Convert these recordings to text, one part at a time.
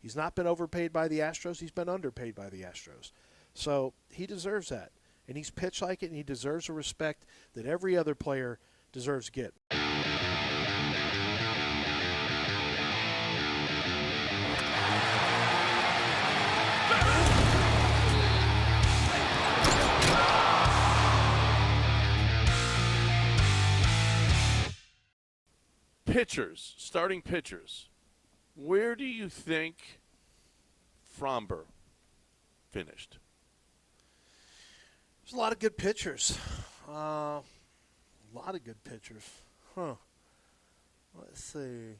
He's not been overpaid by the Astros. He's been underpaid by the Astros. So he deserves that. And he's pitched like it, and he deserves the respect that every other player deserves to get. Pitchers, starting pitchers. Where do you think Framber finished? There's a lot of good pitchers. Huh. Let's see.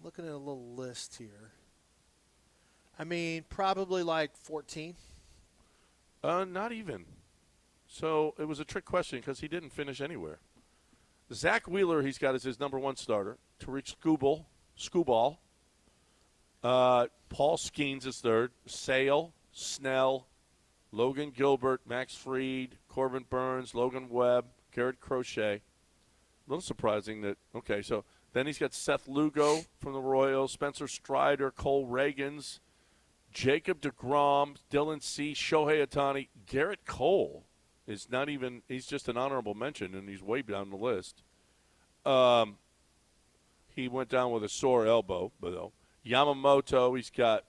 Looking at a little list here. I mean, probably like 14. Not even. So it was a trick question because he didn't finish anywhere. Zach Wheeler, he's got as his number one starter. Tariq Skubal. Paul Skeens is third. Sale, Snell, Logan Gilbert, Max Fried, Corbin Burns, Logan Webb, Garrett Crochet. A little surprising that, okay, so then he's got Seth Lugo from the Royals, Spencer Strider, Cole Reagans, Jacob deGrom, Dylan C., Shohei Ohtani. Garrett Cole is not even, he's just an honorable mention, and he's way down the list. He went down with a sore elbow, though. Yamamoto, he's got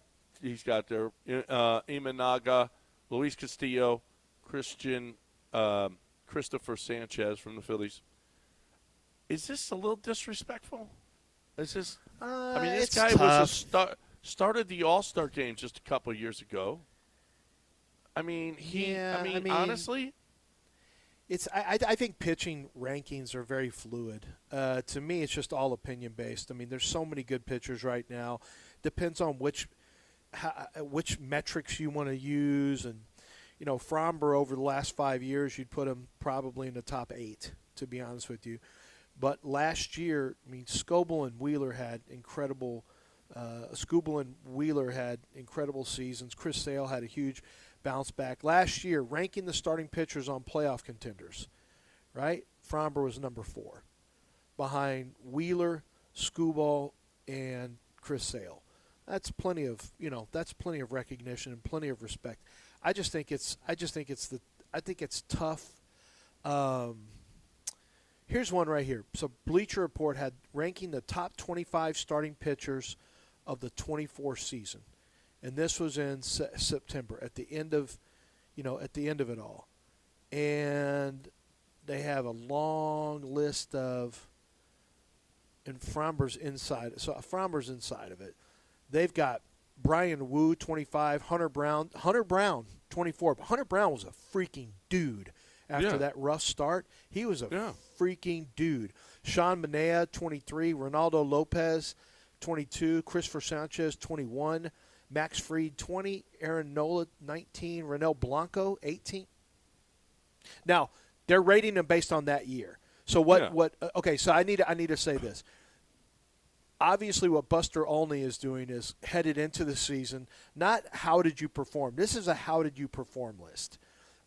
there. Imanaga, Luis Castillo, Christopher Sanchez from the Phillies. Is this a little disrespectful? Is this? I mean, this guy tough. started the All-Star game just a couple of years ago. I mean, honestly, I think pitching rankings are very fluid. To me, it's just all opinion based. I mean, there's so many good pitchers right now. Depends on which metrics you want to use, and Framber over the last 5 years, you'd put him probably in the top 8, to be honest with you. But last year, I mean, Skubal and Wheeler had incredible seasons. Chris Sale had a huge bounce back. Last year, ranking the starting pitchers on playoff contenders, right? Framber was number 4, behind Wheeler, Skubal, and Chris Sale. That's plenty of recognition and plenty of respect. I think it's tough. Here's one right here. So Bleacher Report had ranking the top 25 starting pitchers of the 24 season, and this was in September at the end of it all, and they have a long list of. And Framber's inside. So Framber's inside of it. They've got Brian Wu, 25, Hunter Brown, 24. But Hunter Brown was a freaking dude after that rough start. He was a freaking dude. Sean Manaea, 23, Ronaldo Lopez, 22, Christopher Sanchez, 21, Max Fried, 20, Aaron Nola, 19, Renel Blanco, 18. Now, they're rating them based on that year. So okay, so I need to say this. Obviously, what Buster Olney is doing is headed into the season, not how did you perform. This is a how did you perform list.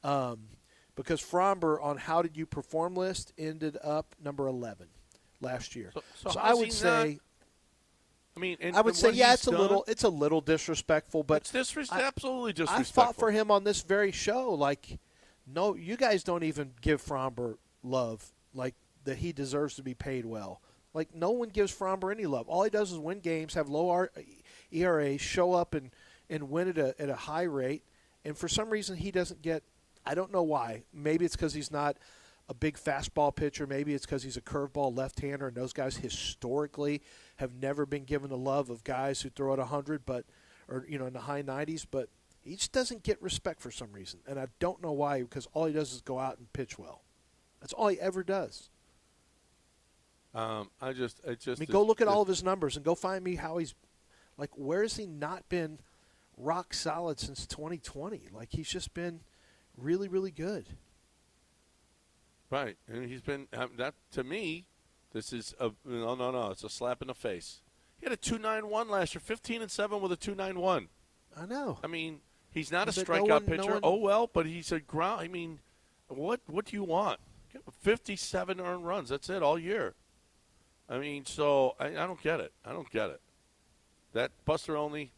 Because Framber on how did you perform list ended up number 11 last year. So I would say it's a little disrespectful, but it's absolutely disrespectful. I fought for him on this very show. Like, no, you guys don't even give Framber love like that he deserves to be paid well. Like, no one gives Framber any love. All he does is win games, have low ERA, show up and win at a high rate. And for some reason, he doesn't get – I don't know why. Maybe it's because he's not a big fastball pitcher. Maybe it's because he's a curveball left-hander, and those guys historically have never been given the love of guys who throw at 100 in the high 90s. But he just doesn't get respect for some reason. And I don't know why, because all he does is go out and pitch well. That's all he ever does. Go look at all of his numbers and go find me how he's like. Where has he not been rock solid since 2020? Like, he's just been really, really good. Right, and he's been that to me. This is no. It's a slap in the face. He had a 2.91 last year, 15-7 with a 2.91. I know. I mean, he's not a strikeout pitcher. But he's a ground. I mean, what do you want? 57 earned runs. That's it all year. I mean, so I don't get it. That Buster Olney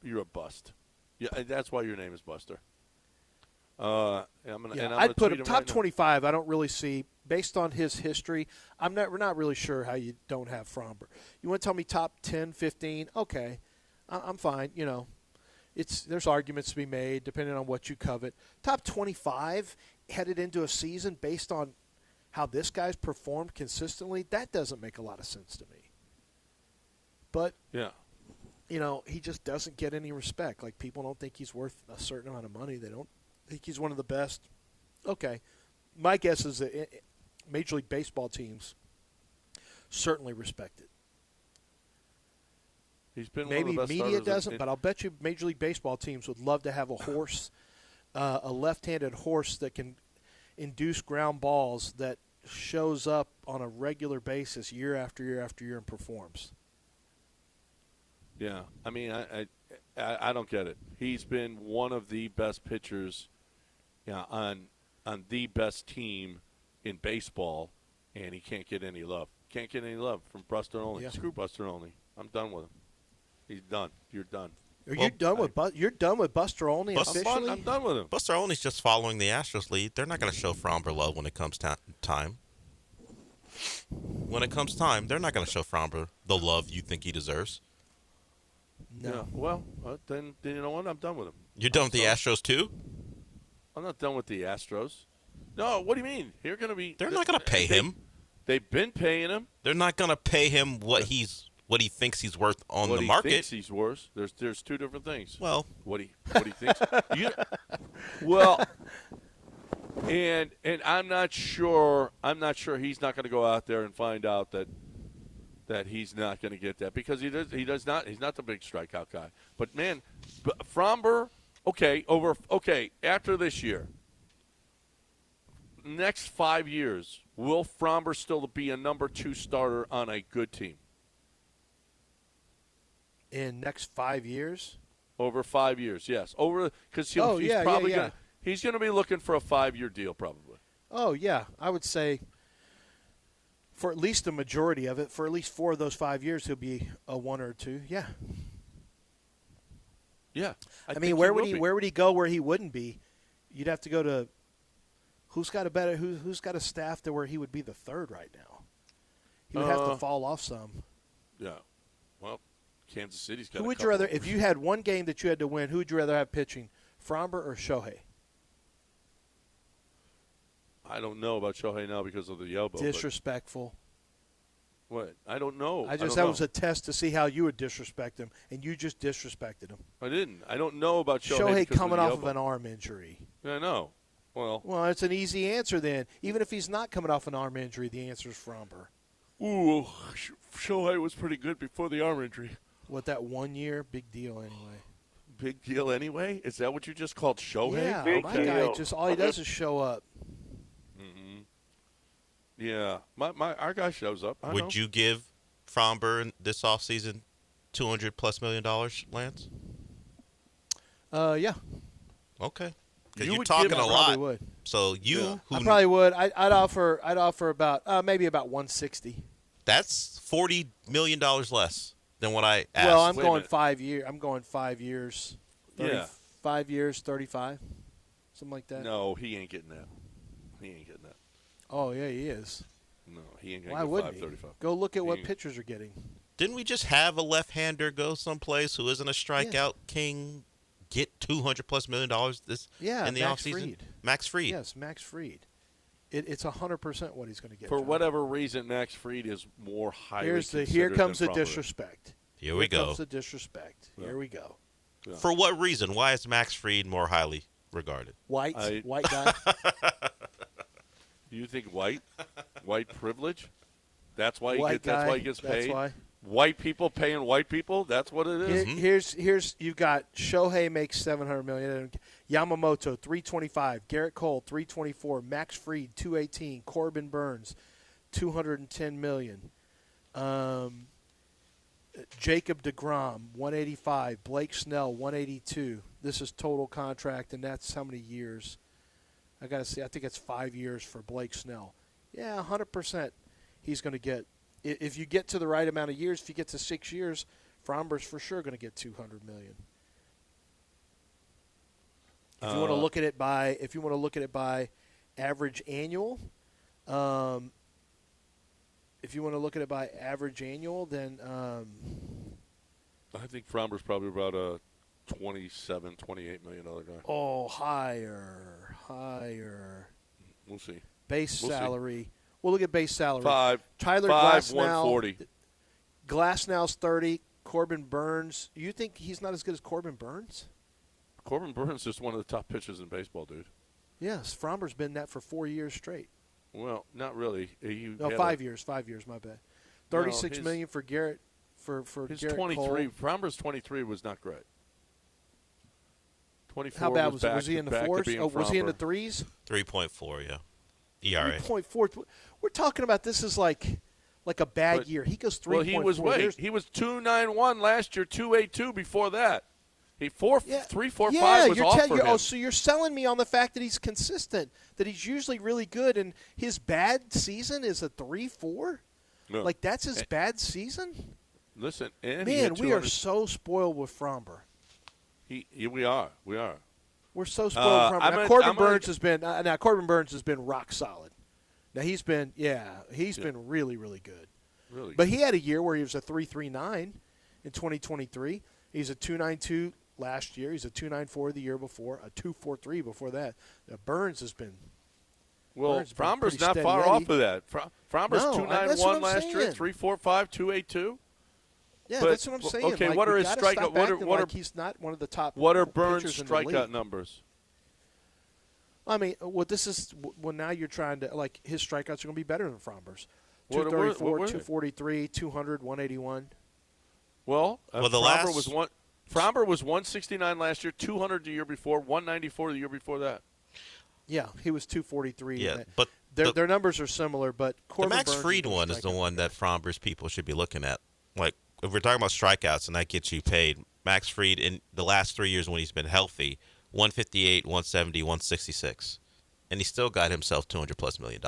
you're a bust. Yeah, that's why your name is Buster. I'd put him top 25. I don't really see, based on his history, we're not really sure how you don't have Framber. You want to tell me top 10, 15? Okay, I'm fine. There's arguments to be made depending on what you covet. Top 25 headed into a season based on how this guy's performed consistently, that doesn't make a lot of sense to me. But yeah. He just doesn't get any respect. Like, people don't think he's worth a certain amount of money. They don't think he's one of the best. Okay. My guess is that Major League Baseball teams certainly respect it. He's been Maybe one of the best media starters doesn't, but I'll bet you Major League Baseball teams would love to have a horse, a left-handed horse that can induce ground balls that shows up on a regular basis year after year after year and performs. Yeah, I mean, I don't get it. He's been one of the best pitchers, on the best team in baseball, and he can't get any love. Can't get any love from Buster Olney. Yeah. Screw Buster Olney. I'm done with him. He's done. You're done. You're done with Buster Olney officially? I'm done with him. Buster Olney's just following the Astros lead. They're not going to show Framber love when it comes time. When it comes time, they're not going to show Framber the love you think he deserves. No. Yeah, well, then you know what? I'm done with him. You're done with the Astros too? I'm not done with the Astros. No, what do you mean? They're going to be. They're not going to pay him. They've been paying him. They're not going to pay him what he thinks he's worth on the market. What he thinks he's worth. There's two different things. Well, what he thinks. Well, and I'm not sure he's not going to go out there and find out that he's not going to get that, because he does not. He's not the big strikeout guy. But man, Framber. Okay. After this year, next 5 years, will Framber still be a number 2 starter on a good team? In next 5 years? Over 5 years, yes. Because he's going to be looking for a 5-year deal probably. Oh yeah, I would say for at least the majority of it, for at least 4 of those 5 years, he'll be a 1 or 2. Yeah. Yeah. I mean, where would he go where he wouldn't be? You'd have to go to who's got a staff to where he would be the 3rd right now. He would have to fall off some. Yeah. Well, Kansas City's got. Who would you rather, if you had one game that you had to win, who would you rather have pitching, Framber or Shohei? I don't know about Shohei now because of the elbow. Disrespectful. What? I don't know. That was a test to see how you would disrespect him, and you just disrespected him. I didn't. I don't know about Shohei. Shohei coming off elbow. of an arm injury. I know. Well, it's an easy answer then. Even if he's not coming off an arm injury, the answer is Framber. Ooh, Shohei was pretty good before the arm injury. What, that 1 year? Big deal anyway. Big deal anyway? Is that what you just called Shohei? Yeah, my guy just all he does is show up. Mm-hmm. Yeah, our guy shows up. Would you give Framber this offseason $200+ million, Lance? Yeah. Okay. Because You you're would talking give a him- lot. Probably would. So I probably would. I'd offer about maybe about 160. That's $40 million less than what I asked. Well, I'm Wait a going minute. 5 years. I'm going 5 years. 5 years, 35, something like that. No, he ain't getting that. He ain't getting that. Oh yeah, he is. No, he ain't going Why to get wouldn't he? 535. Go look at He what ain't- pitchers are getting. Didn't we just have a left-hander go someplace who isn't a strikeout king get $200+ million in the Max offseason? Fried. Max Fried. Yes, Max Fried. It's 100% what he's going to get. For John. whatever reason, Max Fried is more highly Here considered comes than the Framber. disrespect. Here we go. Comes the disrespect. Yeah. Here we go. Yeah. For what reason? Why is Max Fried more highly regarded? White guy. You think white privilege? That's why That's he gets paid. That's why. White people paying white people. That's what it is. Here's you've got Shohei makes $700 million, Yamamoto $325, Garrett Cole $324, Max Fried $218, Corbin Burns $210 million, Jacob deGrom $185, Blake Snell $182. This is total contract, and that's how many years? I got to see. I think it's 5 years for Blake Snell. Yeah, 100%. He's going to get. If you get to the right amount of years, if you get to 6 years, Framber's for sure going to get $200 million. If you want to look at it by average annual, then I think Framber's probably about a $27, $28 million guy. oh, higher. We'll see. Base We'll see. salary. We'll look at base salary. Tyler 140. Glasnow's 30. Corbin Burns. You think he's not as good as Corbin Burns? Corbin Burns is just one of the top pitchers in baseball, dude. Yes, Framber's been that for 4 years straight. Well, not really. No, 5 years. 5 years. My bad. $36 million for Garrett. For his Garrett 23. Cole. Framber's 23 was not great. 24 How bad was was it? Was he in the fours? Oh, was he in the threes? 3.4, yeah. ERA. 3.4. We're talking about this is like a bad year. He goes 3.4. Well, he was he was 2.91 last year, 2.82 before that. He 3.45 was off for him. So you're selling me on the fact that he's consistent, that he's usually really good, and his bad season is a 3.4? No. Like that's his bad season? Listen, and man, we are so spoiled with Framber. We are. We're so spoiled with Framber. Now Corbin Burns has been rock solid. Now he's been really, really good. Really. But he had a year where he was a 3.39 in 2023. He's a 2.92 last year. He's a 2.94 the year before, a 2.43 before that. Now, Burns has been. Well, Framber's not far off of that. Framber's 2.91 last year, 3.45, 2.82. Yeah, that's what I'm saying. Okay, what are his strikeout? What are he's not one of the top. What are Burns' strikeout numbers? I mean, now you're trying to his strikeouts are going to be better than Framber's. 234, 243, 200, 181. Well, Framber was 169 last year, 200 the year before, 194 the year before that. Yeah, he was 243. Yeah, but their numbers are similar, but Corbin the Max Burns Fried one is the one that Framber's people should be looking at. Like, if we're talking about strikeouts and that gets you paid, Max Fried in the last 3 years when he's been healthy, 158, 170, 166, and he still got himself $200+ million.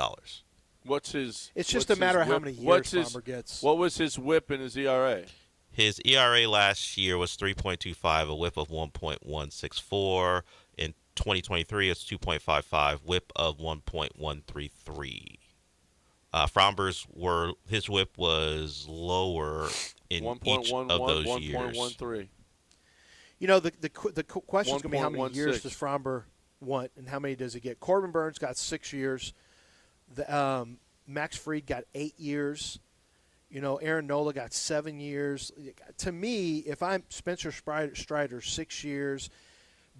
What's his? It's just a matter of how many years Framber gets. What was his WHIP and his ERA? His ERA last year was 3.25, a WHIP of 1.164. In 2023, it's 2.55, WHIP of 1.133. Framber's his WHIP was lower in each of those years. 1.13. You know, the question is going to be how many years does Framber want and how many does he get? Corbin Burns got 6 years. Max Fried got 8 years. You know, Aaron Nola got 7 years. To me, if I'm Spencer Strider, 6 years.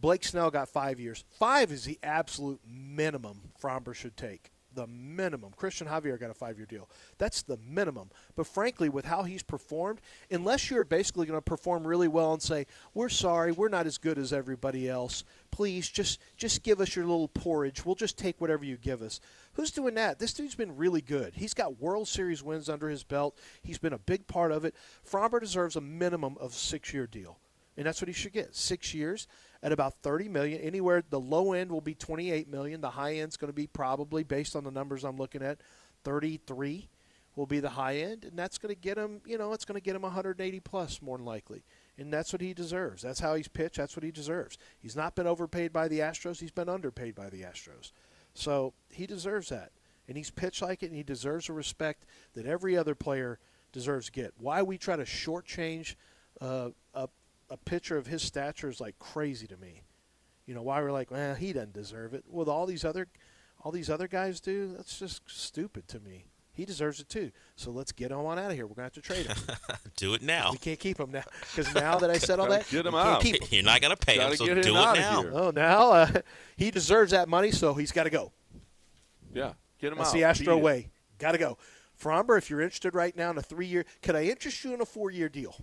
Blake Snell got 5 years. 5 is the absolute minimum Framber should take. The minimum. Christian Javier got a 5-year deal. That's the minimum. But frankly, with how he's performed, unless you're basically going to perform really well and say, we're sorry, we're not as good as everybody else. Please, just give us your little porridge. We'll just take whatever you give us. Who's doing that? This dude's been really good. He's got World Series wins under his belt. He's been a big part of it. Framber deserves a minimum of 6-year deal. And that's what he should get. 6 years at about $30 million. Anywhere the low end will be $28 million. The high end's going to be probably, based on the numbers I'm looking at, 33 will be the high end, and that's going to get him. It's going to get him 180 plus more than likely, and that's what he deserves. That's how he's pitched. That's what he deserves. He's not been overpaid by the Astros. He's been underpaid by the Astros, so he deserves that, and he's pitched like it, and he deserves the respect that every other player deserves to get. Why we try to shortchange a pitcher of his stature is like crazy to me. Why we're like, well, he doesn't deserve it. Well, all these other guys do. That's just stupid to me. He deserves it too. So let's get him on out of here. We're going to have to trade him. Do it now. We can't keep him now. Because now that I said all that, get him can't out. Keep him. You're not going to pay him, so do it now. Here. Now he deserves that money, so he's got to go. Yeah, get him That's out. the Astro way. Got to go. Framber, if you're interested right now in a 3-year, could I interest you in a 4-year deal?